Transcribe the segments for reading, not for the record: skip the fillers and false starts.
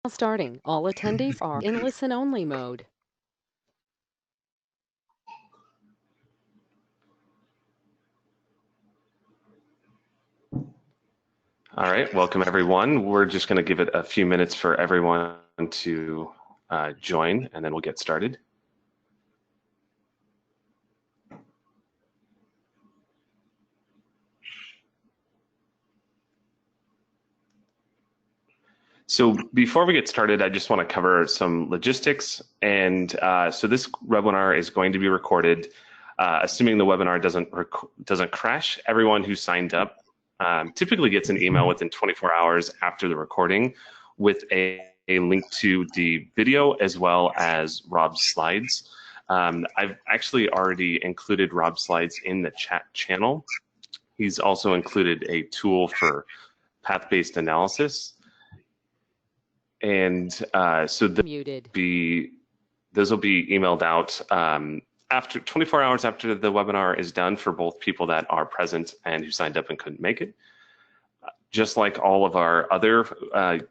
Starting. All attendees are in listen-only mode. All right, welcome everyone. We're just going to give it a few minutes for everyone to join, and then we'll get started. So before we get started, I just want to cover some logistics. And so this webinar is going to be recorded. Assuming the webinar doesn't crash, everyone who signed up typically gets an email within 24 hours after the recording with a link to the video as well as Rob's slides. I've actually already included Rob's slides in the chat channel. He's also included a tool for path-based analysis. And so those will be emailed out after 24 hours after the webinar is done for both people that are present and who signed up and couldn't make it. Just like all of our other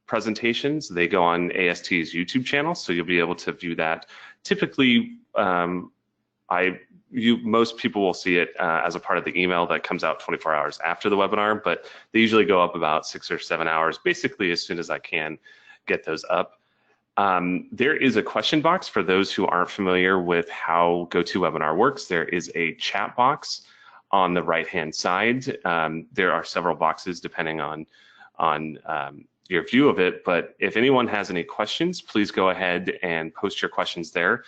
presentations, they go on AST's YouTube channel, so you'll be able to view that. Typically, most people will see it as a part of the email that comes out 24 hours after the webinar, but they usually go up about 6 or 7 hours, basically as soon as I can get those up. There is a question box for those who aren't familiar with how GoToWebinar works. There is a chat box on the right-hand side. There are several boxes depending on your view of it, but if anyone has any questions, please go ahead and post your questions there.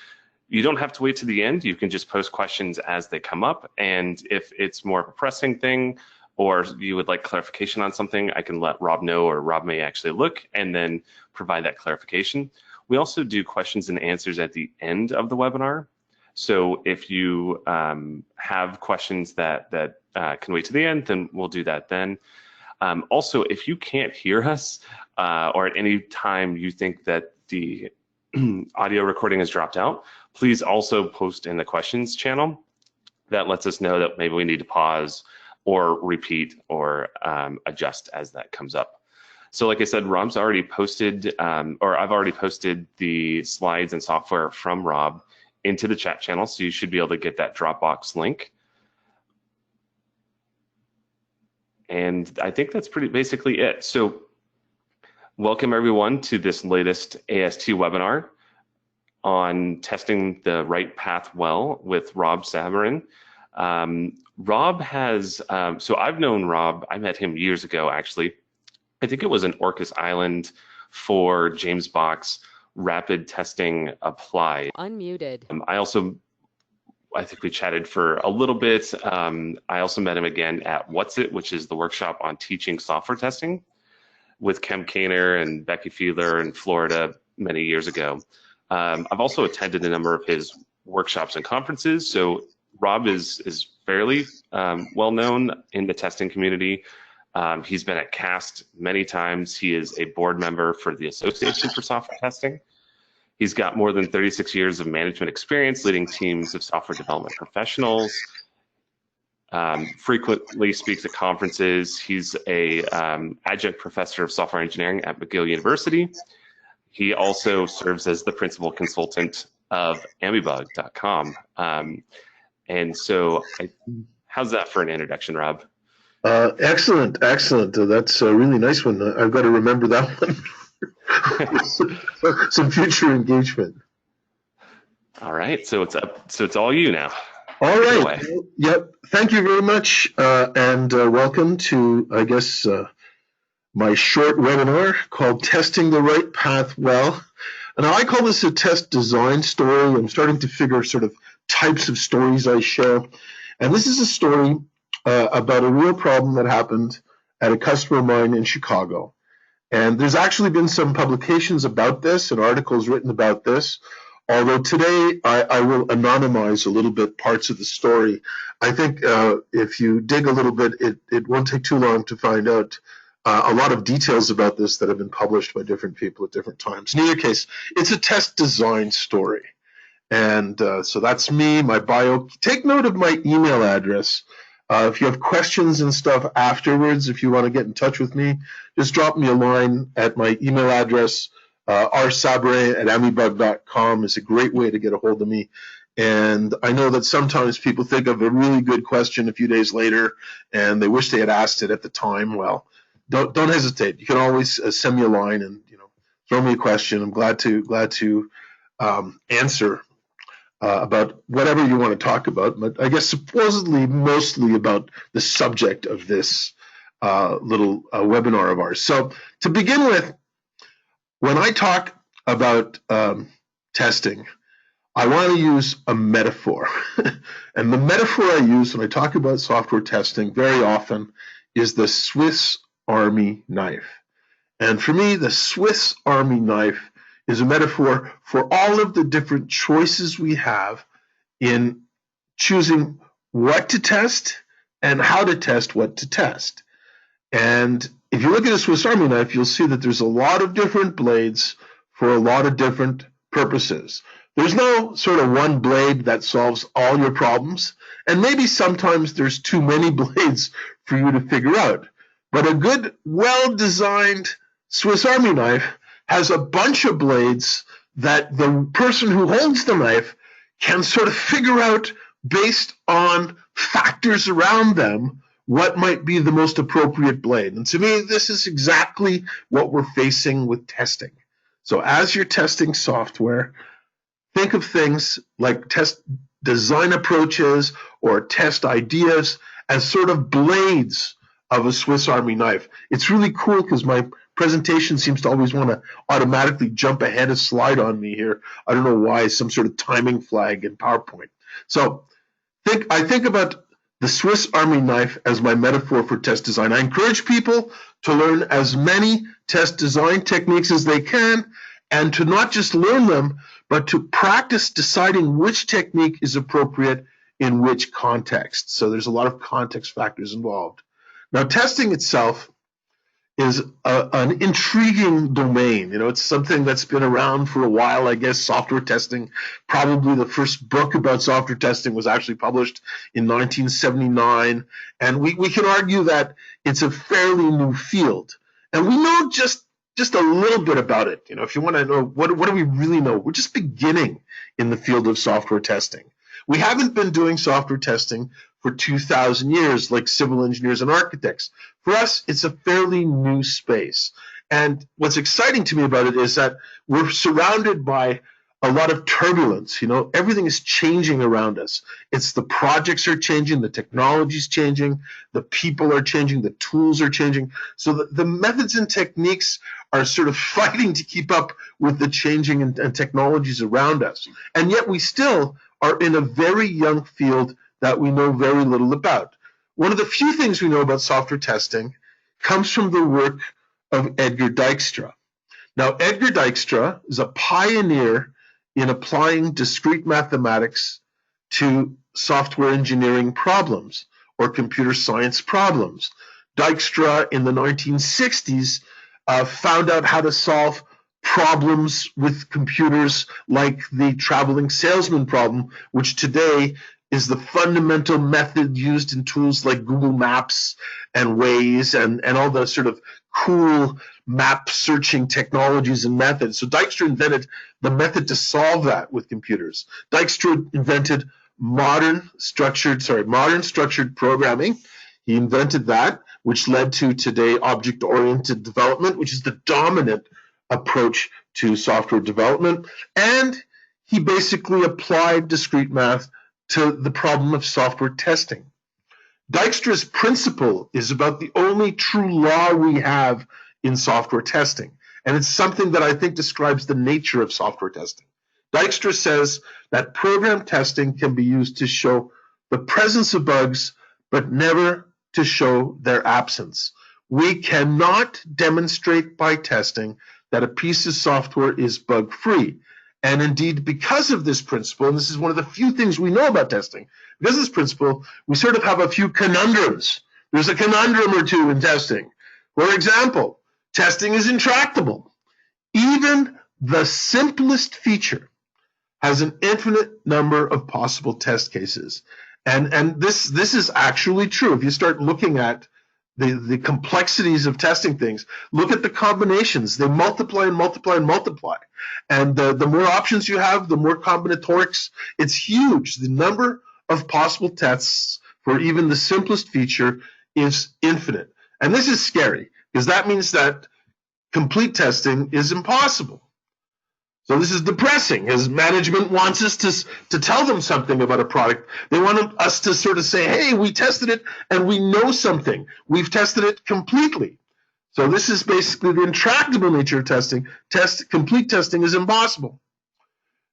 You don't have to wait to the end. You can just post questions as they come up. And if it's more of a pressing thing or you would like clarification on something, I can let Rob know, or Rob may actually look and then provide that clarification. We also do questions and answers at the end of the webinar. So if you have questions that can wait to the end, then we'll do that then. Also, if you can't hear us or at any time you think that the audio recording has dropped out, please also post in the questions channel. That lets us know that maybe we need to pause or repeat or adjust as that comes up. So like I said, Rob's already posted, or I've already posted the slides and software from Rob into the chat channel, so you should be able to get that Dropbox link. And I think that's basically it. So welcome everyone to this latest AST webinar on testing the right path well with Rob Sabourin. Rob has, so I've known Rob, I met him years ago actually. I think it was in Orcas Island for James Bach's Rapid Testing Applied. Unmuted. I think we chatted for a little bit. I also met him again at What's It, which is the workshop on teaching software testing with Kem Kaner and Becky Fiedler in Florida many years ago. I've also attended a number of his workshops and conferences. So Rob is fairly well known in the testing community. He's been at CAST many times. He is a board member for the Association for Software Testing. He's got more than 36 years of management experience leading teams of software development professionals. Frequently speaks at conferences. He's a adjunct professor of software engineering at McGill University. He also serves as the principal consultant of Ambibug.com. And so how's that for an introduction, Rob? Excellent. That's a really nice one. I've got to remember that one. Some future engagement. All right, so it's up. So it's all you now. All right. Yep. Thank you very much, and welcome to, I guess, my short webinar called "Testing the Right Path Well." And I call this a test design story. I'm starting to figure sort of types of stories I share, and this is a story about a real problem that happened at a customer of mine in Chicago. And there's actually been some publications about this and articles written about this, although today I will anonymize a little bit parts of the story. I think if you dig a little bit, it won't take too long to find out a lot of details about this that have been published by different people at different times. In either case, it's a test design story. And so that's me, my bio. Take note of my email address. If you have questions and stuff afterwards, if you want to get in touch with me, just drop me a line at my email address. rsabourin@amibug.com is a great way to get a hold of me. And I know that sometimes people think of a really good question a few days later, and they wish they had asked it at the time. Well, don't hesitate. You can always send me a line and throw me a question. I'm glad to answer about whatever you want to talk about. But I guess supposedly mostly about the subject of this little webinar of ours. So to begin with, when I talk about testing, I want to use a metaphor. And the metaphor I use when I talk about software testing very often is the Swiss Army knife. And for me, the Swiss Army knife is a metaphor for all of the different choices we have in choosing what to test and how to test what to test. And if you look at a Swiss Army knife, you'll see that there's a lot of different blades for a lot of different purposes. There's no sort of one blade that solves all your problems, and maybe sometimes there's too many blades for you to figure out. But a good, well-designed Swiss Army knife has a bunch of blades that the person who holds the knife can sort of figure out based on factors around them what might be the most appropriate blade. And to me, this is exactly what we're facing with testing. So as you're testing software, think of things like test design approaches or test ideas as sort of blades of a Swiss Army knife. It's really cool because my presentation seems to always want to automatically jump ahead a slide on me here. I don't know why, some sort of timing flag in PowerPoint. So I think about the Swiss Army knife as my metaphor for test design. I encourage people to learn as many test design techniques as they can, and to not just learn them, but to practice deciding which technique is appropriate in which context. So there's a lot of context factors involved. Now, testing itself is an intriguing domain. It's something that's been around for a while, I guess. Software testing, probably the first book about software testing was actually published in 1979. And we can argue that it's a fairly new field. And we know just a little bit about it. If you want to know what do we really know, we're just beginning in the field of software testing. We haven't been doing software testing for 2,000 years like civil engineers and architects. For us, it's a fairly new space. And what's exciting to me about it is that we're surrounded by a lot of turbulence. Everything is changing around us. It's the projects are changing, the technology's changing, the people are changing, the tools are changing. So the methods and techniques are sort of fighting to keep up with the changing and technologies around us. And yet we still are in a very young field that we know very little about. One of the few things we know about software testing comes from the work of Edgar Dijkstra. Now, Edgar Dijkstra is a pioneer in applying discrete mathematics to software engineering problems or computer science problems. Dijkstra in the 1960s found out how to solve problems with computers like the traveling salesman problem, which today is the fundamental method used in tools like Google Maps and Waze and all the sort of cool map searching technologies and methods. So Dijkstra invented the method to solve that with computers. Dijkstra invented modern structured programming. He invented that, which led to today object-oriented development, which is the dominant approach to software development. And he basically applied discrete math to the problem of software testing. Dijkstra's principle is about the only true law we have in software testing, and it's something that I think describes the nature of software testing. Dijkstra says that program testing can be used to show the presence of bugs, but never to show their absence. We cannot demonstrate by testing that a piece of software is bug-free. And indeed, because of this principle, and this is one of the few things we know about testing, because of this principle, we sort of have a few conundrums. There's a conundrum or two in testing. For example, testing is intractable. Even the simplest feature has an infinite number of possible test cases. And this is actually true. If you start looking at the complexities of testing things, look at the combinations. They multiply and multiply and multiply. And the more options you have, the more combinatorics. It's huge. The number of possible tests for even the simplest feature is infinite. And this is scary, because that means that complete testing is impossible. So this is depressing, as management wants us to tell them something about a product. They want us to sort of say, hey, we tested it and we know something. We've tested it completely. So this is basically the intractable nature of testing. Complete testing is impossible.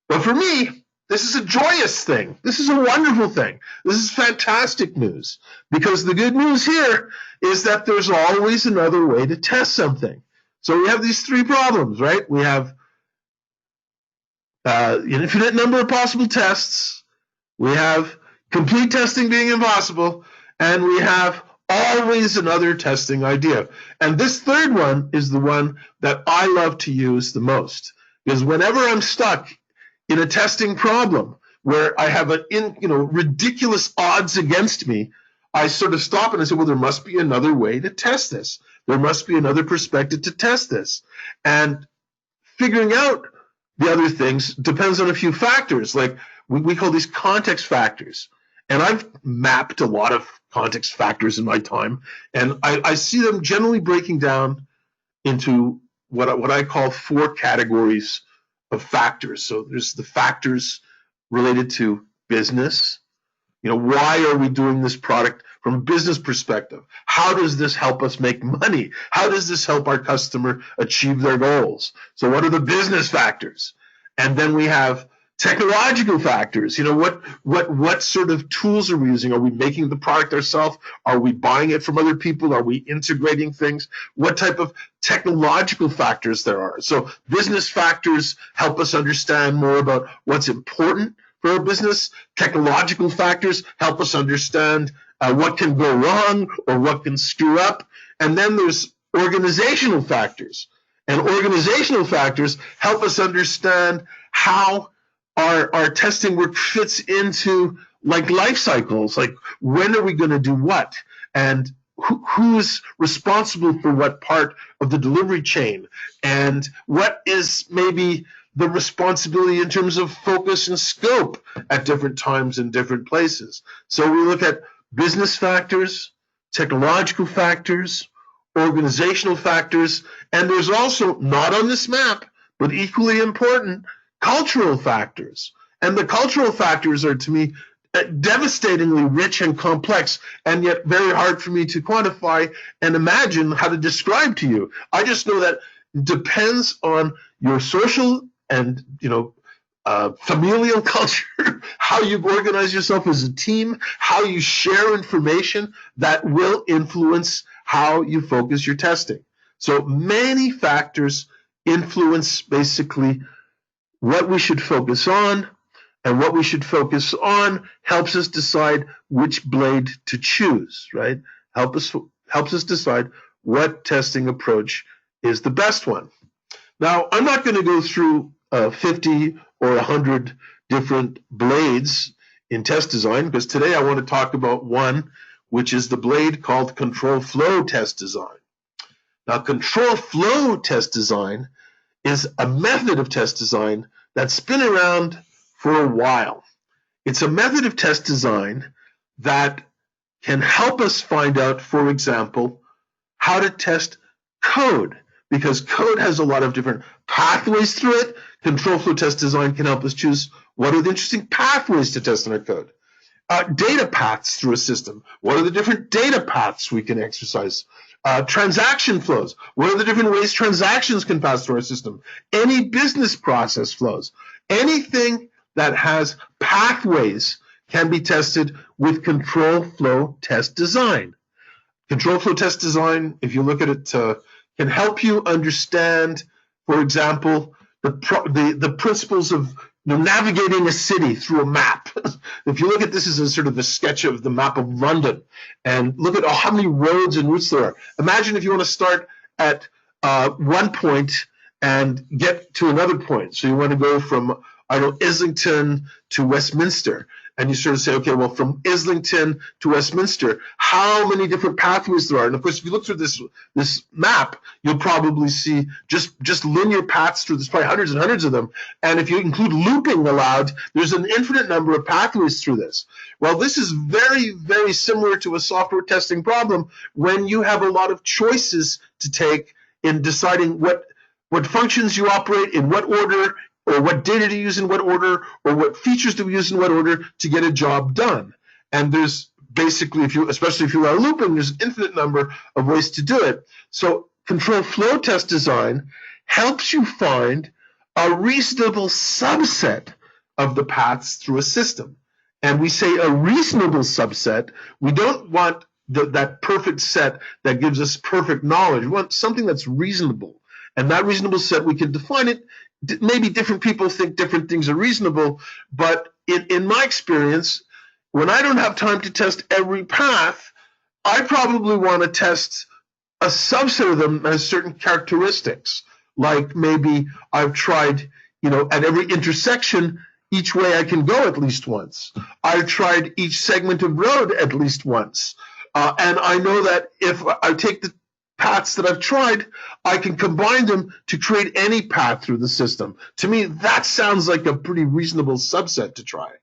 But for me, this is a joyous thing. This is a wonderful thing. This is fantastic news, because the good news here is that there's always another way to test something. So we have these three problems, right? We have an infinite number of possible tests. We have complete testing being impossible, and we have always another testing idea. And this third one is the one that I love to use the most, because whenever I'm stuck in a testing problem where I have ridiculous odds against me, I sort of stop and I say, well, there must be another way to test this. There must be another perspective to test this. And figuring out the other things depends on a few factors. Like we call these context factors. And I've mapped a lot of context factors in my time, and I see them generally breaking down into what I call four categories of factors. So there's the factors related to business. Why are we doing this product from a business perspective? How does this help us make money? How does this help our customer achieve their goals? So what are the business factors? And then we have technological factors. What sort of tools are we using? Are we making the product ourselves? Are we buying it from other people? Are we integrating things? What type of technological factors there are? So business factors help us understand more about what's important for a business. Technological factors help us understand what can go wrong or what can screw up. And then there's organizational factors. And organizational factors help us understand how our testing work fits into life cycles. Like, when are we going to do what? And who's responsible for what part of the delivery chain? And what is maybe the responsibility in terms of focus and scope at different times in different places? So we look at business factors, technological factors, organizational factors, and there's also, not on this map, but equally important, cultural factors. And the cultural factors are, to me, devastatingly rich and complex, and yet very hard for me to quantify and imagine how to describe to you. I just know that it depends on your social and familial culture, how you organize yourself as a team, how you share information, that will influence how you focus your testing. So many factors influence basically what we should focus on, and what we should focus on helps us decide which blade to choose, right? Helps us decide what testing approach is the best one. Now, I'm not going to go through 50 or 100 different blades in test design, because today I want to talk about one, which is the blade called control flow test design. Now, control flow test design is a method of test design that's been around for a while. It's a method of test design that can help us find out, for example, how to test code, because code has a lot of different pathways through it. Control flow test design can help us choose what are the interesting pathways to test in our code. Data paths through a system. What are the different data paths we can exercise? Transaction flows. What are the different ways transactions can pass through our system? Any business process flows. Anything that has pathways can be tested with control flow test design. Control flow test design, if you look at it, can help you understand, for example, the principles of navigating a city through a map. If you look at this as a sort of a sketch of the map of London, and look at how many roads and routes there are. Imagine if you want to start at one point and get to another point. So you want to go from, Islington to Westminster. and you sort of say, okay, well, from Islington to Westminster, how many different pathways there are? And of course, if you look through this map, you'll probably see just linear paths through. There's probably hundreds and hundreds of them. And if you include looping allowed, there's an infinite number of pathways through this. Well, this is very, very similar to a software testing problem when you have a lot of choices to take in deciding what functions you operate, in what order, or what data to use in what order, or what features to use in what order to get a job done. And there's basically, especially if you are looping, there's an infinite number of ways to do it. So control flow test design helps you find a reasonable subset of the paths through a system. And we say a reasonable subset. We don't want that perfect set that gives us perfect knowledge. We want something that's reasonable. And that reasonable set, we can define it. Maybe different people think different things are reasonable, but in my experience, when I don't have time to test every path, I probably want to test a subset of them as certain characteristics. Like maybe I've tried, at every intersection, each way I can go at least once. I've tried each segment of road at least once. And I know that if I take the paths that I've tried, I can combine them to create any path through the system. To me, that sounds like a pretty reasonable subset to try.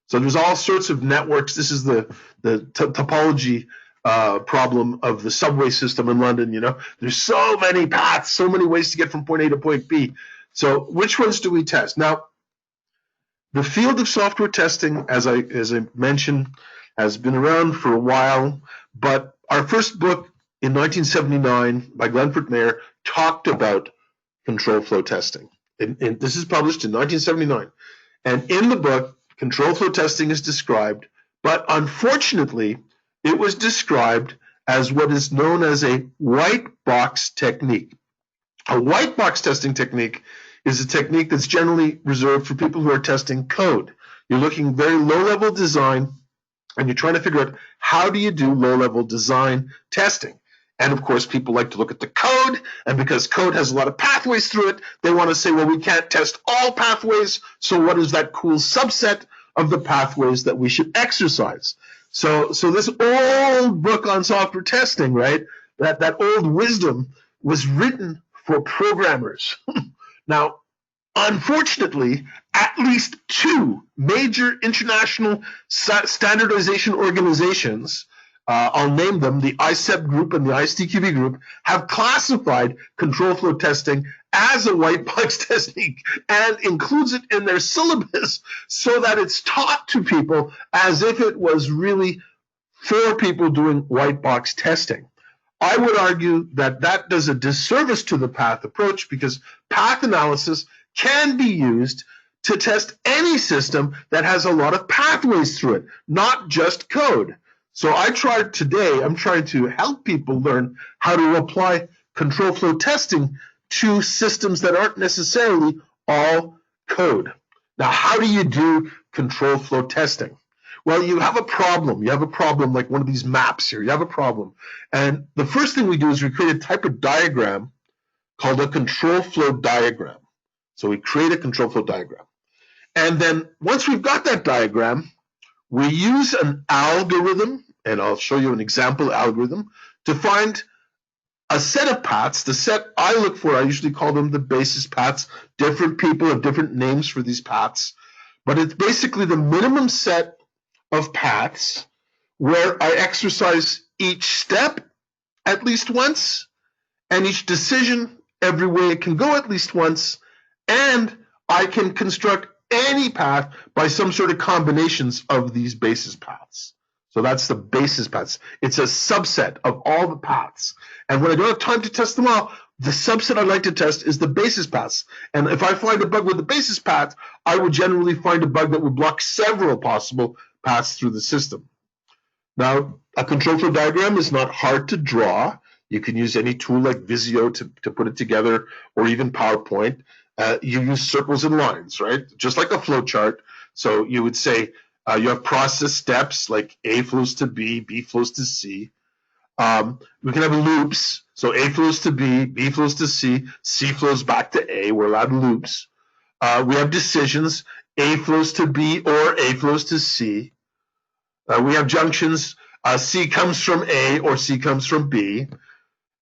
So there's all sorts of networks. This is the topology problem of the subway system in London. There's so many paths, so many ways to get from point A to point B. So which ones do we test? Now, the field of software testing, as I mentioned, has been around for a while, but our first book in 1979 by Glenford Mayer talked about control flow testing. And this is published in 1979. And in the book, control flow testing is described, but unfortunately, it was described as what is known as a white box technique. A white box testing technique is a technique that's generally reserved for people who are testing code. You're looking very low-level design, and you're trying to figure out how do you do low-level design testing. And of course, people like to look at the code, and because code has a lot of pathways through it, they want to say, well, we can't test all pathways, so what is that cool subset of the pathways that we should exercise? So this old book on software testing, right, that old wisdom was written for programmers. Now, unfortunately, at least two major international standardization organizations, I'll name them, the ICEP group and the ISTQB group, have classified control flow testing as a white box technique and includes it in their syllabus so that it's taught to people as if it was really for people doing white box testing. I would argue that that does a disservice to the path approach because path analysis can be used to test any system that has a lot of pathways through it, not just code. So I'm trying to help people learn how to apply control flow testing to systems that aren't necessarily all code. Now, how do you do control flow testing? Well, you have a problem. You have a problem like one of these maps here. You have a problem. And the first thing we do is we create a type of diagram called a control flow diagram. So we create a control flow diagram. And then once we've got that diagram, we use an algorithm, and I'll show you an example algorithm, to find a set of paths. The set I look for, I usually call them the basis paths. Different people have different names for these paths. But it's basically the minimum set of paths where I exercise each step at least once, and each decision every way it can go at least once, and I can construct any path by some sort of combinations of these basis paths. So that's the basis paths. It's a subset of all the paths. And when I don't have time to test them all, the subset I like to test is the basis paths. And if I find a bug with the basis path, I would generally find a bug that would block several possible paths through the system. Now, a control flow diagram is not hard to draw. You can use any tool like Visio to put it together, or even PowerPoint. You use circles and lines, right? Just like a flow chart. So you would say you have process steps like A flows to B, B flows to C. We can have loops. So A flows to B flows to C flows back to A. We're allowed loops. We have decisions. A flows to B or A flows to C. We have junctions. C comes from A or C comes from B.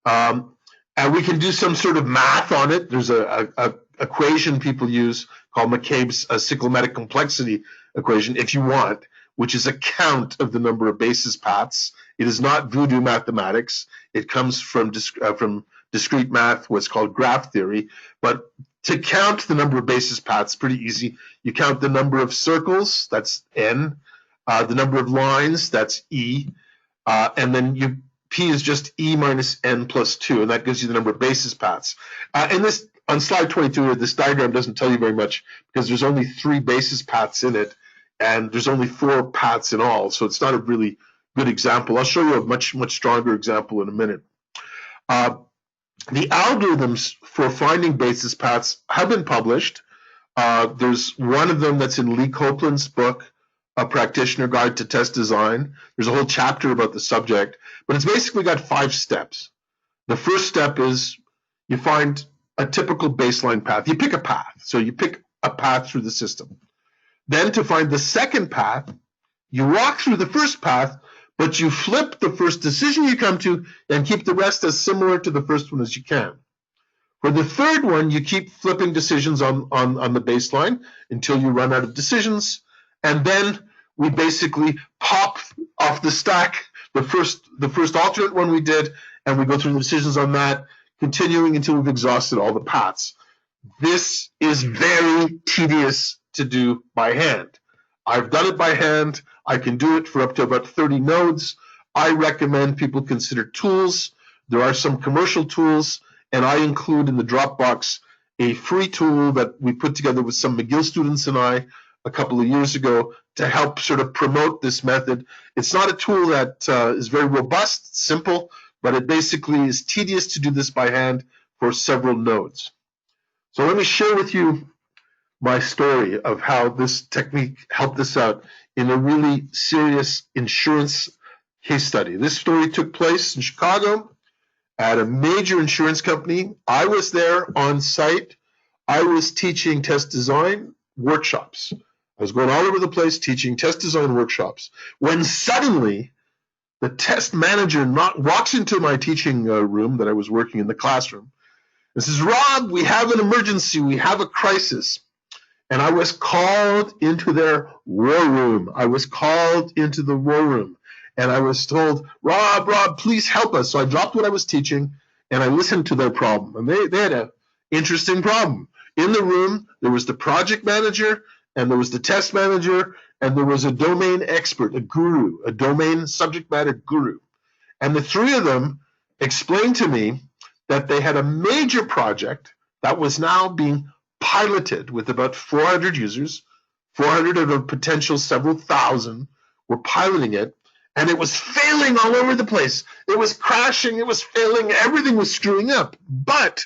And we can do some sort of math on it. There's a equation people use called McCabe's cyclomatic complexity equation, if you want, which is a count of the number of basis paths. It is not voodoo mathematics. It comes from discrete math, what's called graph theory. But to count the number of basis paths, pretty easy. You count the number of circles, that's n, the number of lines, that's e, and then P is just E minus N plus 2, and that gives you the number of basis paths. And this, on slide 22, this diagram doesn't tell you very much because there's only 3 basis paths in it, and there's only 4 paths in all, so it's not a really good example. I'll show you a much stronger example in a minute. The algorithms for finding basis paths have been published. There's one of them that's in Lee Copeland's book, A Practitioner Guide to Test Design. There's a whole chapter about the subject, but it's basically got 5 steps. The first step is you find a typical baseline path. You pick a path. So you pick a path through the system. Then to find the second path, you walk through the first path, but you flip the first decision you come to and keep the rest as similar to the first one as you can. For the third one, you keep flipping decisions on the baseline until you run out of decisions. And then we basically pop off the stack the first alternate one we did, and we go through the decisions on that, continuing until we've exhausted all the paths. This is very tedious to do by hand. I've done it by hand. I can do it for up to about 30 nodes. I recommend people consider tools. There are some commercial tools, and I include in the Dropbox a free tool that we put together with some McGill students and I a couple of years ago to help sort of promote this method. It's not a tool that is very robust, it's simple, but it basically is tedious to do this by hand for several nodes. So let me share with you my story of how this technique helped us out in a really serious insurance case study. This story took place in Chicago at a major insurance company. I was there on site. I was teaching test design workshops. I was going all over the place teaching test design workshops when suddenly the test manager walks into my teaching room that I was working in, the classroom, and says, "Rob, we have an emergency. We have a crisis." And I was called into their war room. I was called into the war room. And I was told, Rob, please help us. So I dropped what I was teaching, and I listened to their problem. And they had an interesting problem. In the room, there was the project manager, and there was the test manager, and there was a domain expert, a guru, a domain subject matter guru. And the 3 of them explained to me that they had a major project that was now being piloted with about 400 users. 400 of a potential several thousand were piloting it, and it was failing all over the place. It was crashing, it was failing, everything was screwing up. But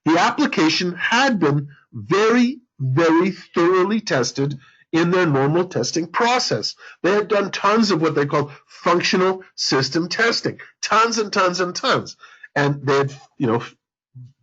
the application had been very, very thoroughly tested in their normal testing process. They had done tons of what they call functional system testing, tons and tons and tons. And they had,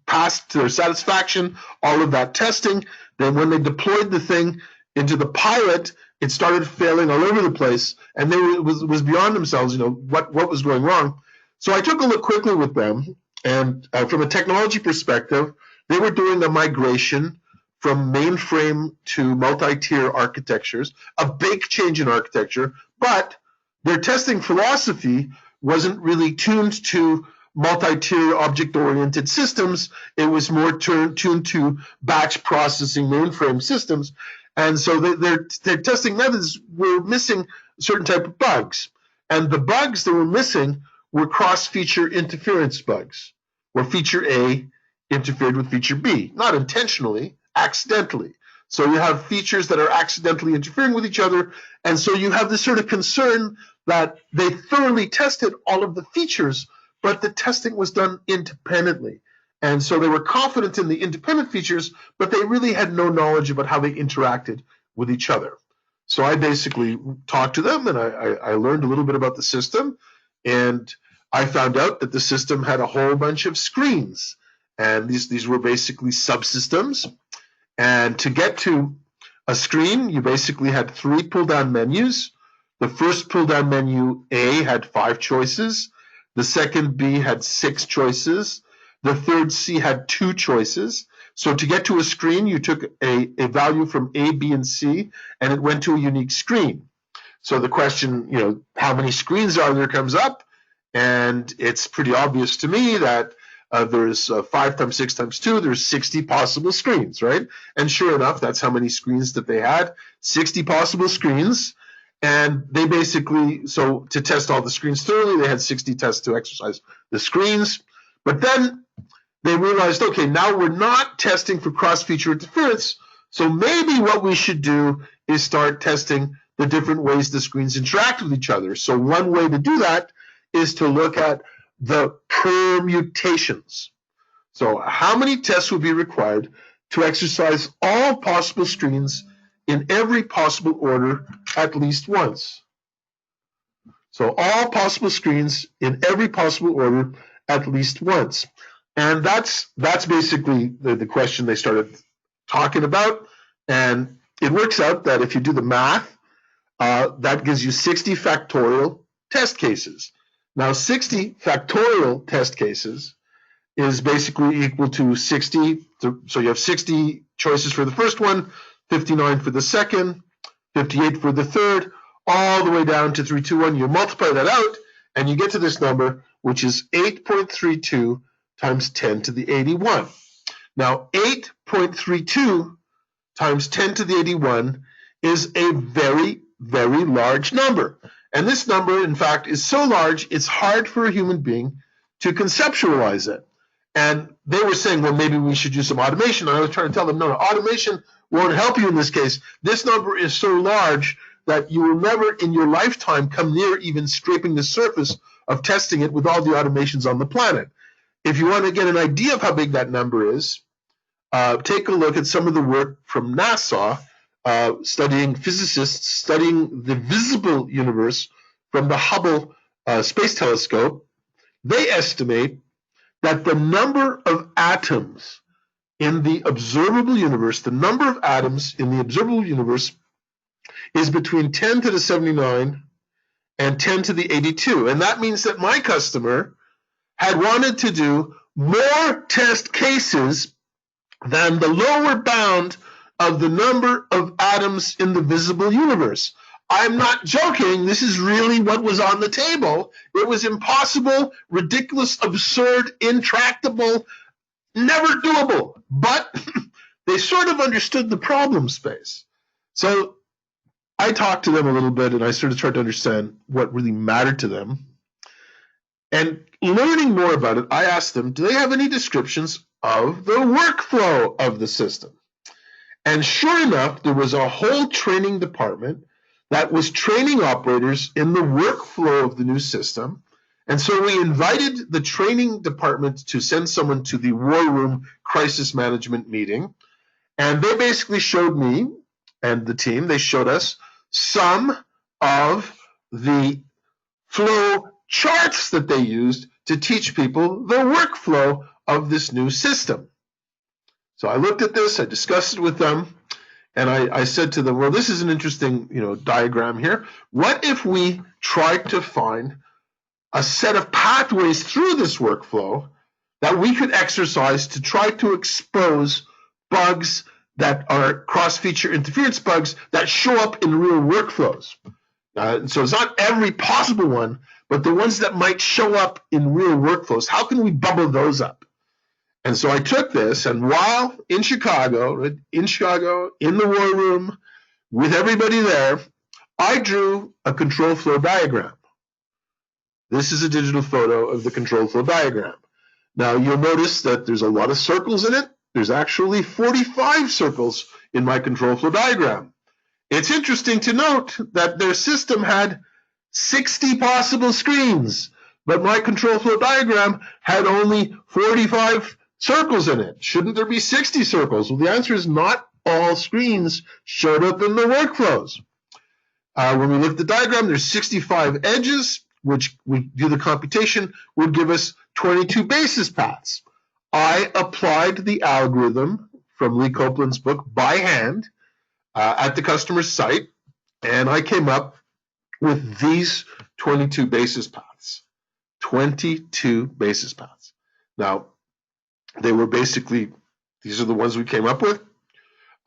passed to their satisfaction, all of that testing. Then when they deployed the thing into the pilot, it started failing all over the place, and it was beyond themselves, what was going wrong. So I took a look quickly with them, and from a technology perspective, they were doing a migration from mainframe to multi-tier architectures, a big change in architecture, but their testing philosophy wasn't really tuned to multi-tier object-oriented systems. It was more tuned to batch processing mainframe systems. And so their testing methods were missing certain type of bugs. And the bugs that were missing were cross-feature interference bugs, where feature A interfered with feature B, not intentionally, accidentally. So you have features that are accidentally interfering with each other, and so you have this sort of concern that they thoroughly tested all of the features, but the testing was done independently. And so they were confident in the independent features, but they really had no knowledge about how they interacted with each other. So I basically talked to them, and I learned a little bit about the system, and I found out that the system had a whole bunch of screens, and these were basically subsystems. And to get to a screen, you basically had 3 pull-down menus. The first pull-down menu A had 5 choices. The second B had 6 choices. The third C had 2 choices. So to get to a screen, you took a value from A, B, and C, and it went to a unique screen. So the question, how many screens are there comes up, and it's pretty obvious to me that there's 5 times 6 times 2, there's 60 possible screens, right? And sure enough, that's how many screens that they had, 60 possible screens. And they basically, so to test all the screens thoroughly, they had 60 tests to exercise the screens. But then they realized, okay, now we're not testing for cross-feature interference, so maybe what we should do is start testing the different ways the screens interact with each other. So one way to do that is to look at the permutations. So how many tests would be required to exercise all possible screens in every possible order at least once? So all possible screens in every possible order at least once. And that's basically the question they started talking about. And it works out that if you do the math, that gives you 60 factorial test cases. Now, 60 factorial test cases is basically equal to 60. So you have 60 choices for the first one, 59 for the second, 58 for the third, all the way down to 321. You multiply that out, and you get to this number, which is 8.32 times 10 to the 81. Now, 8.32 times 10 to the 81 is a very, very large number. And this number, in fact, is so large, it's hard for a human being to conceptualize it. And they were saying, well, maybe we should use some automation. And I was trying to tell them, no, automation won't help you in this case. This number is so large that you will never in your lifetime come near even scraping the surface of testing it with all the automations on the planet. If you want to get an idea of how big that number is, take a look at some of the work from NASA, physicists studying the visible universe from the Hubble Space Telescope. They estimate that the number of atoms in the observable universe, the number of atoms in the observable universe is between 10 to the 79 and 10 to the 82. And that means that my customer had wanted to do more test cases than the lower bound of the number of atoms in the visible universe. I'm not joking. This is really what was on the table. It was impossible, ridiculous, absurd, intractable, never doable. But they sort of understood the problem space. So I talked to them a little bit, and I sort of tried to understand what really mattered to them. And learning more about it, I asked them, do they have any descriptions of the workflow of the system? And sure enough, there was a whole training department that was training operators in the workflow of the new system. And so we invited the training department to send someone to the war room crisis management meeting. And they basically showed me and the team, they showed us some of the flow charts that they used to teach people the workflow of this new system. So I looked at this, I discussed it with them, and I said to them, well, this is an interesting diagram here. What if we tried to find a set of pathways through this workflow that we could exercise to try to expose bugs that are cross-feature interference bugs that show up in real workflows? So it's not every possible one, but the ones that might show up in real workflows. How can we bubble those up? And so I took this, and while in Chicago, in the war room, with everybody there, I drew a control flow diagram. This is a digital photo of the control flow diagram. Now, you'll notice that there's a lot of circles in it. There's actually 45 circles in my control flow diagram. It's interesting to note that their system had 60 possible screens, but my control flow diagram had only 45 circles in it. Shouldn't there be 60 circles? Well, the answer is not all screens showed up in the workflows. When we look at the diagram, there's 65 edges, which we do the computation, would give us 22 basis paths. I applied the algorithm from Lee Copeland's book by hand. at the customer's site, and I came up with these 22 basis paths. 22 basis paths. Now, they were basically, these are the ones we came up with.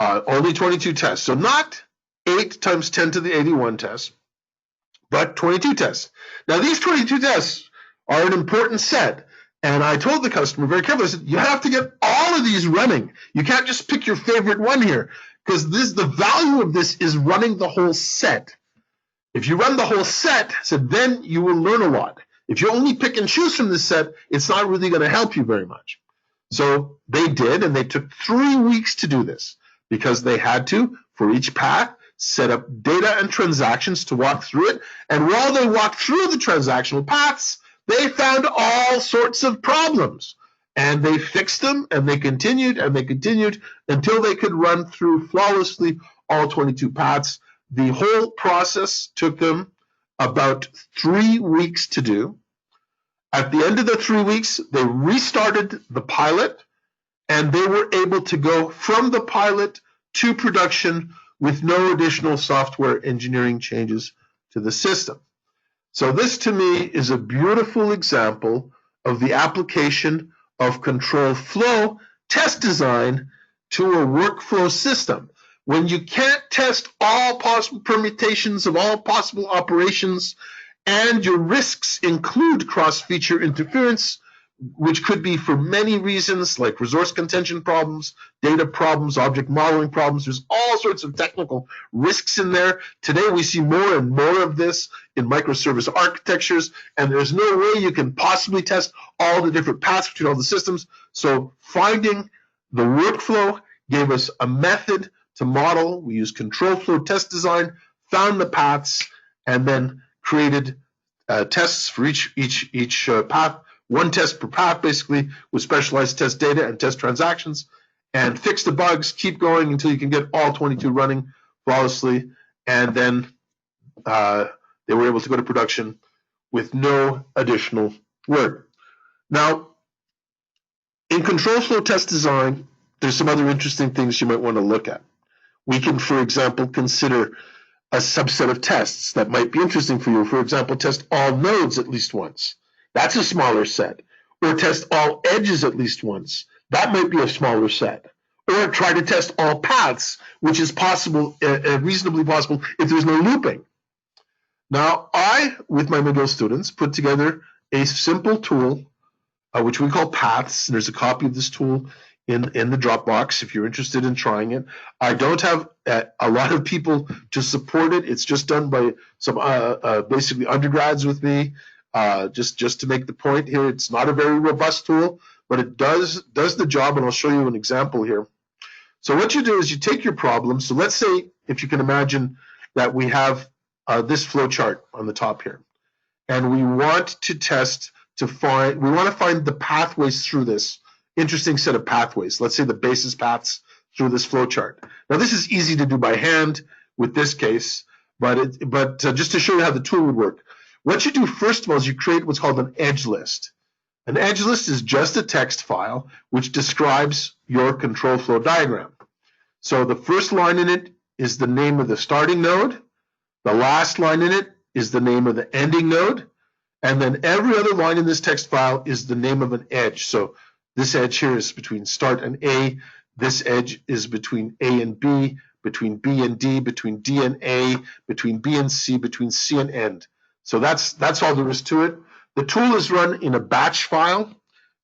Only 22 tests. So not 8 times 10 to the 81 tests, but 22 tests. Now, these 22 tests are an important set. And I told the customer very carefully, I said, you have to get all of these running. You can't just pick your favorite one here, because the value of this is running the whole set. If you run the whole set, so then you will learn a lot. If you only pick and choose from this set, it's not really going to help you very much. So they did, and they took 3 weeks to do this because they had to, for each path, set up data and transactions to walk through it. And while they walked through the transactional paths, they found all sorts of problems. And they fixed them, and they continued until they could run through flawlessly all 22 paths. The whole process took them about 3 weeks to do. At the end of the 3 weeks, they restarted the pilot, and they were able to go from the pilot to production with no additional software engineering changes to the system. So this, to me, is a beautiful example of the application of control flow test design to a workflow system. When you can't test all possible permutations of all possible operations, and your risks include cross-feature interference, which could be for many reasons, like resource contention problems, data problems, object modeling problems. There's all sorts of technical risks in there. Today, we see more and more of this in microservice architectures, and there's no way you can possibly test all the different paths between all the systems. So finding the workflow gave us a method to model. We used control flow test design, found the paths, and then created tests for each path, one test per path, basically, with specialized test data and test transactions, and fix the bugs, keep going until you can get all 22 running flawlessly, and then they were able to go to production with no additional work. Now, in control flow test design, there's some other interesting things you might want to look at. We can, for example, consider a subset of tests that might be interesting for you. For example, test all nodes at least once. That's a smaller set. Or test all edges at least once. That might be a smaller set. Or try to test all paths, which is possible, reasonably possible, if there's no looping. Now, I, with my McGill students, put together a simple tool, which we call paths. There's a copy of this tool in the Dropbox if you're interested in trying it. I don't have a lot of people to support it. It's just done by some basically undergrads with me, just to make the point here. It's not a very robust tool, but it does the job, and I'll show you an example here. So what you do is you take your problem. So let's say, if you can imagine, that we have this flow chart on the top here, and we want to find the pathways through this interesting set of pathways. Let's say the basis paths through this flow chart. Now, this is easy to do by hand with this case, but just to show you how the tool would work, what you do first of all is you create what's called an edge list. An edge list is just a text file which describes your control flow diagram. So the first line in it is the name of the starting node. The last line in it is the name of the ending node. And then every other line in this text file is the name of an edge. So this edge here is between start and A. This edge is between A and B, between B and D, between D and A, between B and C, between C and end. So that's all there is to it. The tool is run in a batch file.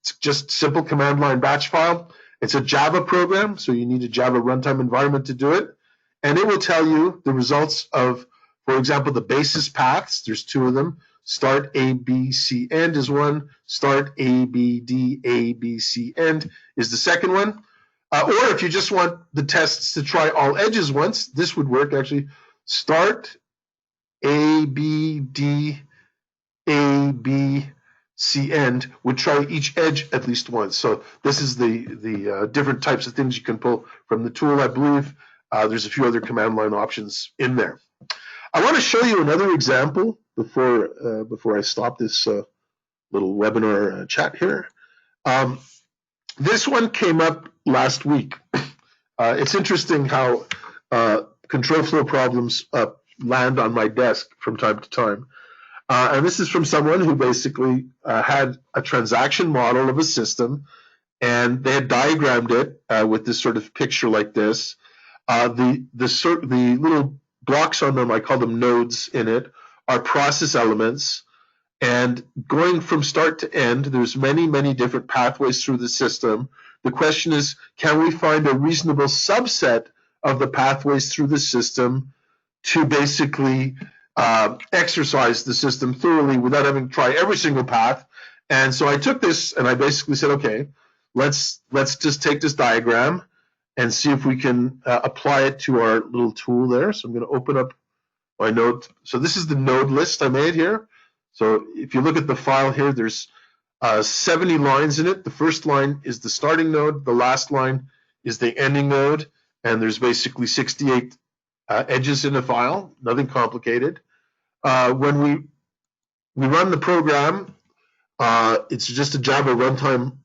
It's just simple command line batch file. It's a Java program, so you need a Java runtime environment to do it. And it will tell you the results of, for example, the basis paths. There's 2 of them. Start A, B, C, end is one. Start A, B, D, A, B, C, end is the second one. Or if you just want the tests to try all edges once, this would work actually. Start A, B, D, A, B, C, end would try each edge at least once. So this is the different types of things you can pull from the tool. I believe there's a few other command line options in there. I want to show you another example before I stop this little webinar chat here. This one came up last week. It's interesting how control flow problems land on my desk from time to time. And this is from someone who basically had a transaction model of a system, and they had diagrammed it with this sort of picture like this. The little blocks on them, I call them nodes in it, are process elements. And going from start to end, there's many different pathways through the system. The question is, can we find a reasonable subset of the pathways through the system to basically exercise the system thoroughly without having to try every single path? And so I took this and I basically said, okay, let's just take this diagram and see if we can apply it to our little tool there. So I'm going to open up my node. So this is the node list I made here. So if you look at the file here, there's 70 lines in it. The first line is the starting node. The last line is the ending node. And there's basically 68 edges in the file, nothing complicated. When we run the program, it's just a Java runtime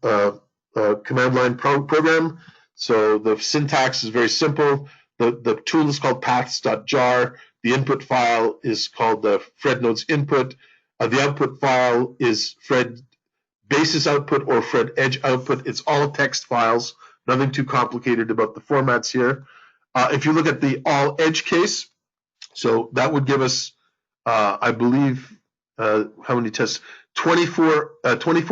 command line program. So the syntax is very simple. The tool is called paths.jar. The input file is called the Fred nodes input. The output file is Fred basis output or Fred edge output. It's all text files. Nothing too complicated about the formats here. If you look at the all edge case, so that would give us, I believe, how many tests? 24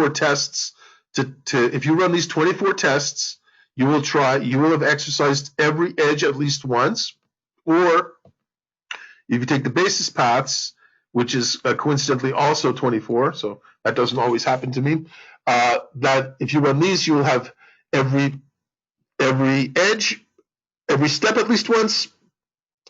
tests. If you run these 24 tests, you will have exercised every edge at least once. Or if you take the basis paths, which is coincidentally also 24, so that doesn't always happen to me, that if you run these, you will have every edge, every step at least once,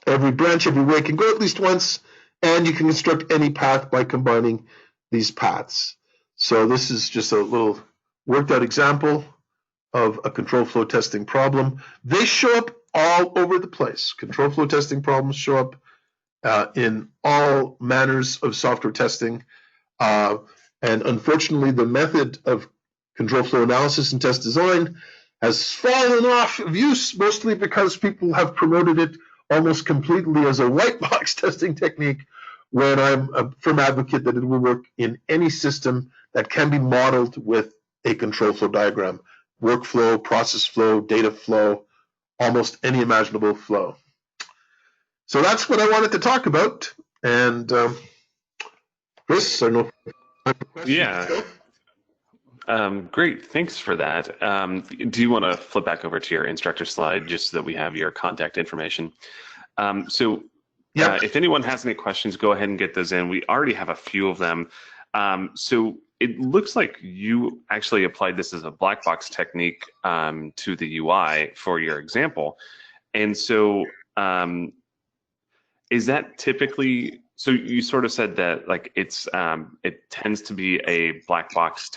every branch, every way can go at least once, and you can construct any path by combining these paths. So this is just a little worked out example of a control flow testing problem. They show up all over the place. Control flow testing problems show up in all manners of software testing. And unfortunately, the method of control flow analysis and test design has fallen off of use, mostly because people have promoted it almost completely as a white box testing technique, when I'm a firm advocate that it will work in any system that can be modeled with a control flow diagram. Workflow, process flow, data flow, almost any imaginable flow. So that's what I wanted to talk about. And Chris, I don't know if you have questions. Yeah. Great, thanks for that. Do you want to flip back over to your instructor slide just so that we have your contact information? If anyone has any questions, go ahead and get those in. We already have a few of them. So it looks like you actually applied this as a black box technique to the UI for your example. And so is that typically, so you sort of said that like it tends to be a black box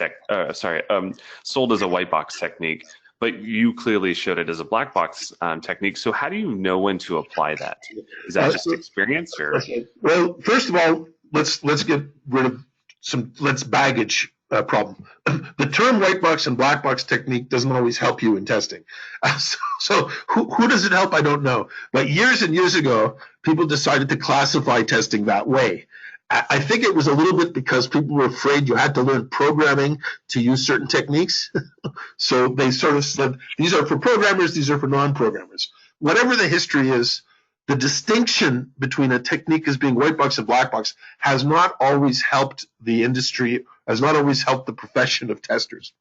sold as a white box technique, but you clearly showed it as a black box technique. So how do you know when to apply that? Is that just experience, or? Well, first of all, let's get rid of some baggage problem. The term white box and black box technique doesn't always help you in testing. So who does it help? I don't know. But years and years ago, people decided to classify testing that way. I think it was a little bit because people were afraid you had to learn programming to use certain techniques. So they sort of said, these are for programmers, these are for non-programmers. Whatever the history is, the distinction between a technique as being white box and black box has not always helped the industry, has not always helped the profession of testers.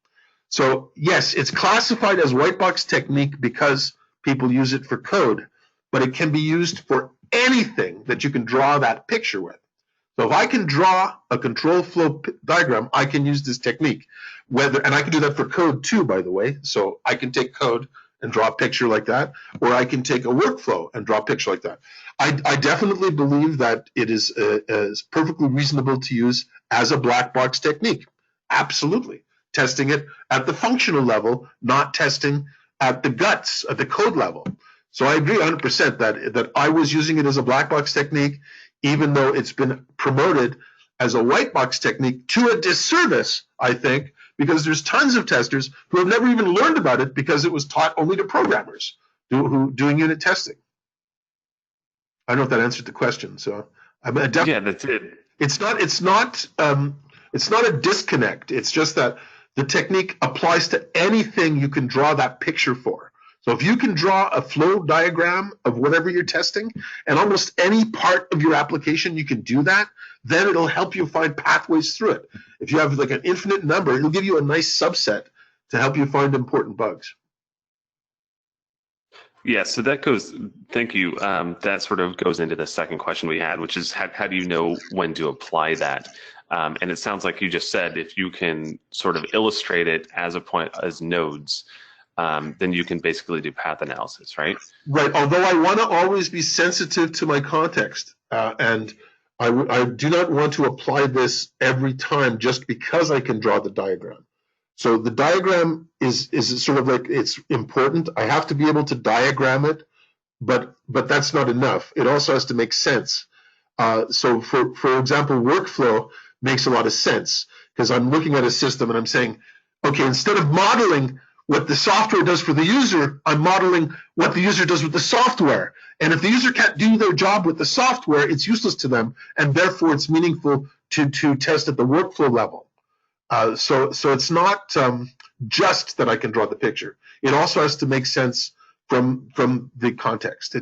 So yes, it's classified as white box technique because people use it for code, but it can be used for anything that you can draw that picture with. So if I can draw a control flow diagram, I can use this technique. And I can do that for code too, by the way. So I can take code and draw a picture like that, or I can take a workflow and draw a picture like that. I definitely believe that it is perfectly reasonable to use as a black box technique. Absolutely. Testing it at the functional level, not testing at the guts, at the code level. So I agree 100% that I was using it as a black box technique, even though it's been promoted as a white box technique to a disservice, I think, because there's tons of testers who have never even learned about it because it was taught only to programmers who doing unit testing. I don't know if that answered the question. So Yeah, that's it. it's not a disconnect. It's just that the technique applies to anything you can draw that picture for. So if you can draw a flow diagram of whatever you're testing, and almost any part of your application you can do that, then it'll help you find pathways through it. If you have like an infinite number, it'll give you a nice subset to help you find important bugs. Yeah, so that goes, thank you. That sort of goes into the second question we had, which is how do you know when to apply that? And it sounds like you just said if you can sort of illustrate it as a point, as nodes, then you can basically do path analysis, right? Right. Although I want to always be sensitive to my context, and I do not want to apply this every time just because I can draw the diagram. So the diagram is sort of like, it's important. I have to be able to diagram it, but that's not enough. It also has to make sense. So for example, workflow makes a lot of sense because I'm looking at a system and I'm saying, okay, instead of modeling what the software does for the user, I'm modeling what the user does with the software. And if the user can't do their job with the software, it's useless to them, and therefore it's meaningful to test at the workflow level. So it's not just that I can draw the picture. It also has to make sense from the context.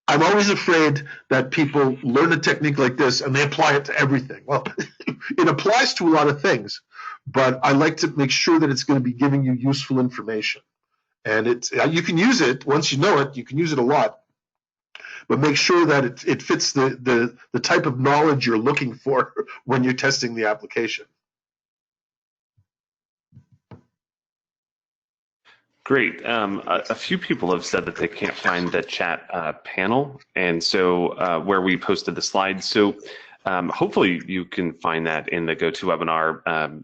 I'm always afraid that people learn a technique like this and they apply it to everything. Well, it applies to a lot of things, but I like to make sure that it's going to be giving you useful information. And you can use it once you know it. You can use it a lot, but make sure that it fits the type of knowledge you're looking for when you're testing the application. Great. A few people have said that they can't find the chat panel, and so where we posted the slides. So hopefully you can find that in the GoToWebinar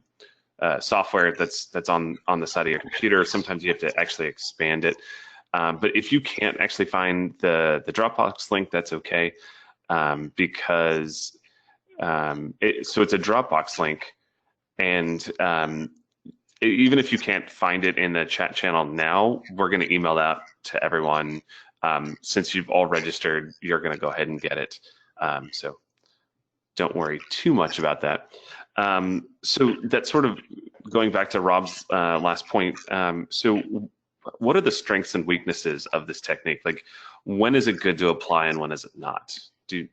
software that's on the side of your computer. Sometimes you have to actually expand it. But if you can't actually find the Dropbox link, that's okay, because so it's a Dropbox link, and even if you can't find it in the chat channel now, we're going to email that to everyone. Since you've all registered, you're going to go ahead and get it. So don't worry too much about that. So that's sort of going back to Rob's last point. So what are the strengths and weaknesses of this technique? Like, when is it good to apply and when is it not? Can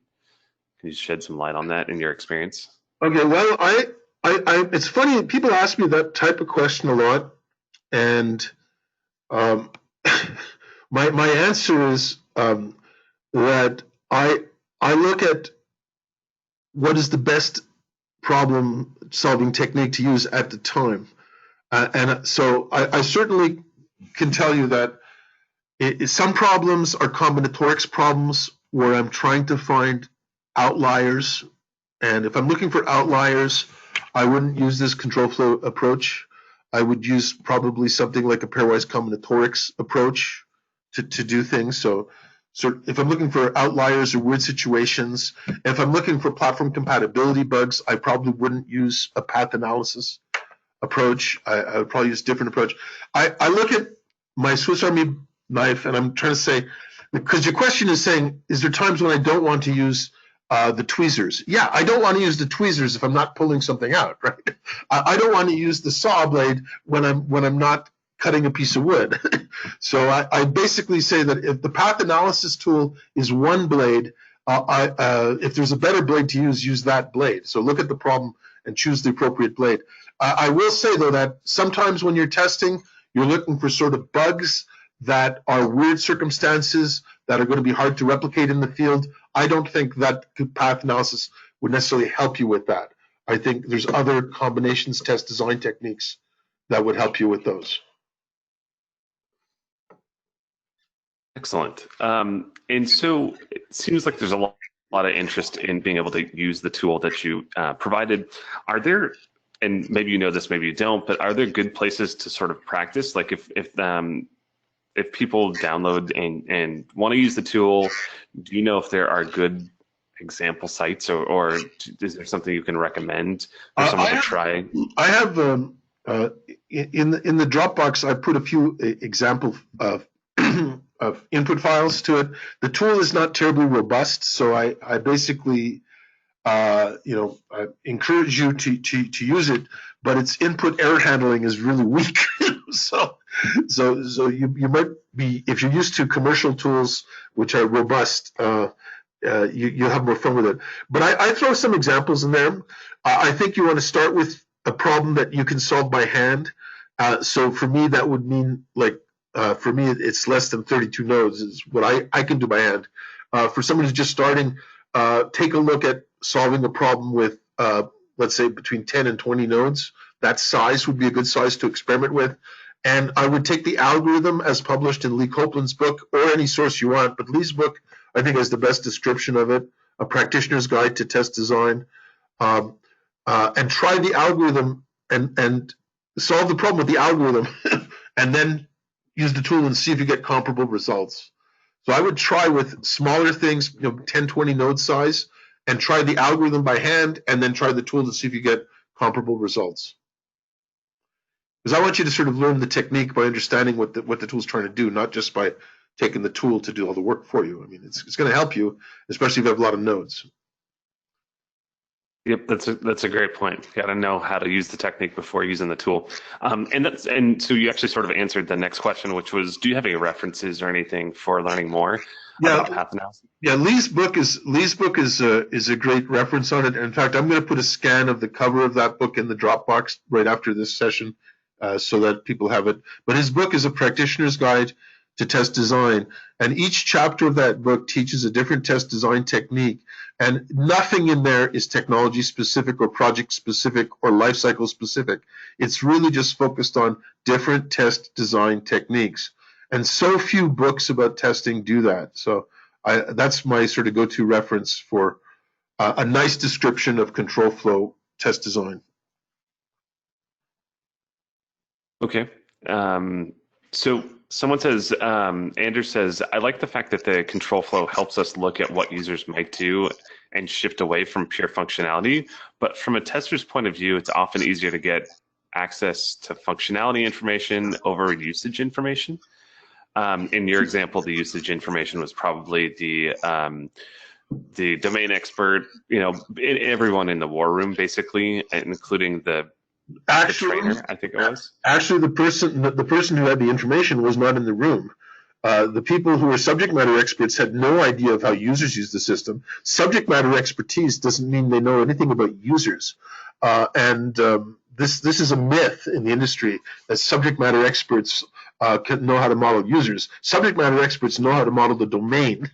you shed some light on that in your experience? Okay, well, it's funny, people ask me that type of question a lot, and my answer is that I look at what is the best problem solving technique to use at the time. And so I certainly can tell you that some problems are combinatorics problems where I'm trying to find outliers. And if I'm looking for outliers, I wouldn't use this control flow approach. I would use probably something like a pairwise combinatorics approach to do things. So if I'm looking for outliers or weird situations, if I'm looking for platform compatibility bugs, I probably wouldn't use a path analysis approach. I would probably use a different approach. I look at my Swiss Army knife and I'm trying to say, because your question is saying, is there times when I don't want to use the tweezers? Yeah, I don't want to use the tweezers if I'm not pulling something out, right? I don't want to use the saw blade when I'm not cutting a piece of wood. So I basically say that if the path analysis tool is one blade, if there's a better blade to use that blade. So look at the problem and choose the appropriate blade. I will say, though, that sometimes when you're testing, you're looking for sort of bugs that are weird circumstances that are going to be hard to replicate in the field. I don't think that path analysis would necessarily help you with that. I think there's other combinations test design techniques that would help you with those. Excellent. And so it seems like there's a lot of interest in being able to use the tool that you provided. Are there, and maybe you know this, maybe you don't, but are there good places to sort of practice? Like if people download and want to use the tool, do you know if there are good example sites, or is there something you can recommend for someone to try? I have in the Dropbox, I put a few example input files to it. The tool is not terribly robust, so I basically I encourage you to use it, but its input error handling is really weak. so you might be, if you're used to commercial tools which are robust, you'll have more fun with it. But I throw some examples in there. I think you want to start with a problem that you can solve by hand. So for me, that would mean for me, it's less than 32 nodes is what I can do by hand. For someone who's just starting, take a look at solving a problem with, let's say, between 10 and 20 nodes. That size would be a good size to experiment with. And I would take the algorithm as published in Lee Copeland's book, or any source you want, but Lee's book, I think, has the best description of it, A Practitioner's Guide to Test Design, and try the algorithm and solve the problem with the algorithm, and then use the tool and see if you get comparable results. So I would try with smaller things, 10, 20 node size, and try the algorithm by hand, and then try the tool to see if you get comparable results. Because I want you to sort of learn the technique by understanding what the tool's trying to do, not just by taking the tool to do all the work for you. I mean, it's going to help you, especially if you have a lot of nodes. Yep, that's a great point. You got to know how to use the technique before using the tool. And so you actually sort of answered the next question, which was, do you have any references or anything for learning more about path analysis? Yeah, Lee's book is a great reference on it. In fact, I'm going to put a scan of the cover of that book in the Dropbox right after this session, so that people have it. But his book is A Practitioner's Guide to Test Design, and each chapter of that book teaches a different test design technique, and nothing in there is technology specific or project specific or life cycle specific. It's really just focused on different test design techniques, and so few books about testing do that. So that's my sort of go-to reference for a nice description of control flow test design. Okay. So someone says, Andrew says, I like the fact that the control flow helps us look at what users might do and shift away from pure functionality. But from a tester's point of view, it's often easier to get access to functionality information over usage information. In your example, the usage information was probably the domain expert, everyone in the war room, basically, including the trainer, I think it was. Actually, the person who had the information was not in the room. The people who were subject matter experts had no idea of how users use the system. Subject matter expertise doesn't mean they know anything about users. This is a myth in the industry that subject matter experts can know how to model users. Subject matter experts know how to model the domain.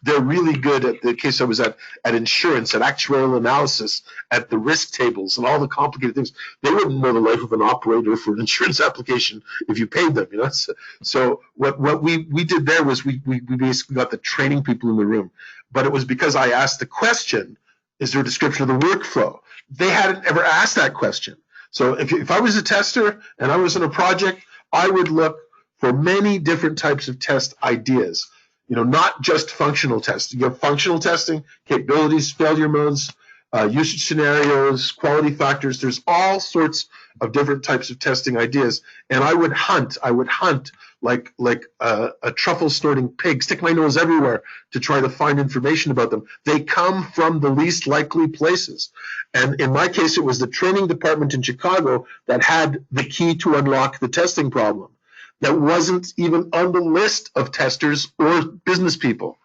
They're really good at the case I was at insurance, at actuarial analysis, at the risk tables, and all the complicated things. They wouldn't know the life of an operator for an insurance application if you paid them. So what we did there was we basically got the training people in the room, but it was because I asked the question: is there a description of the workflow? They hadn't ever asked that question. So if I was a tester and I was in a project, I would look for many different types of test ideas. Not just functional testing. You have functional testing, capabilities, failure modes, usage scenarios, quality factors. There's all sorts of different types of testing ideas. And I would hunt like a truffle snorting pig, stick my nose everywhere to try to find information about them. They come from the least likely places. And in my case, it was the training department in Chicago that had the key to unlock the testing problem. That wasn't even on the list of testers or business people.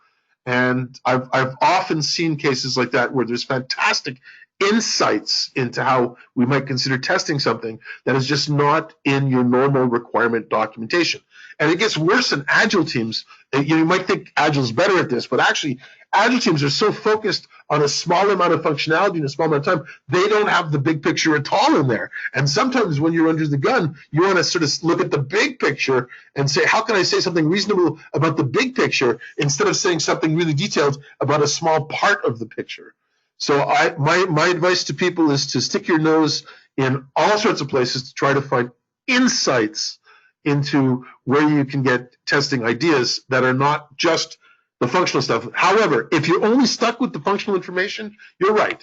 And I've often seen cases like that where there's fantastic insights into how we might consider testing something that is just not in your normal requirement documentation. And it gets worse in Agile teams. You might think Agile's better at this, but actually Agile teams are so focused on a small amount of functionality in a small amount of time, they don't have the big picture at all in there. And sometimes when you're under the gun, you want to sort of look at the big picture and say, how can I say something reasonable about the big picture instead of saying something really detailed about a small part of the picture? So my advice to people is to stick your nose in all sorts of places to try to find insights into where you can get testing ideas that are not just the functional stuff. However, if you're only stuck with the functional information, you're right.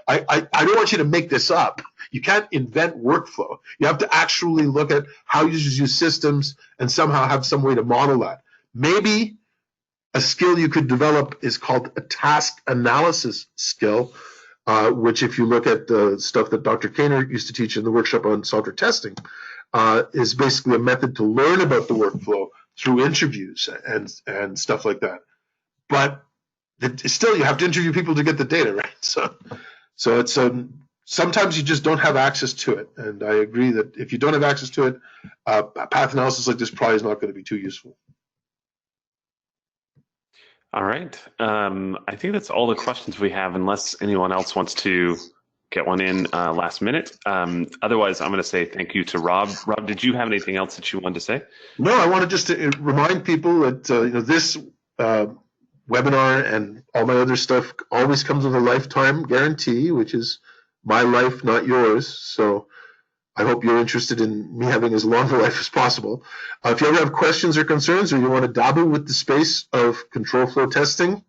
I don't want you to make this up. You can't invent workflow. You have to actually look at how users use systems and somehow have some way to model that. Maybe a skill you could develop is called a task analysis skill, which if you look at the stuff that Dr. Kainer used to teach in the workshop on software testing, is basically a method to learn about the workflow through interviews and stuff like that. But still, you have to interview people to get the data, right? So it's sometimes you just don't have access to it, and I agree that if you don't have access to it, path analysis like this probably is not going to be too useful. All right. I think that's all the questions we have, unless anyone else wants to get one in last minute. Otherwise, I'm going to say thank you to Rob. Rob, did you have anything else that you wanted to say? No, I wanted just to remind people that this webinar and all my other stuff always comes with a lifetime guarantee, which is my life, not yours. So I hope you're interested in me having as long a life as possible. If you ever have questions or concerns, or you want to dabble with the space of control flow testing,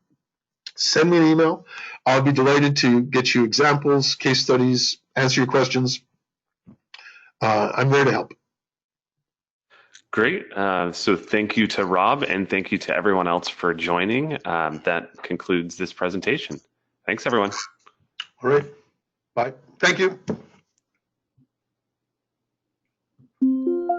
send me an email. I'll be delighted to get you examples, case studies, answer your questions. I'm there to help. Great. So thank you to Rob, and thank you to everyone else for joining. That concludes this presentation. Thanks, everyone. All right. Bye. Thank you.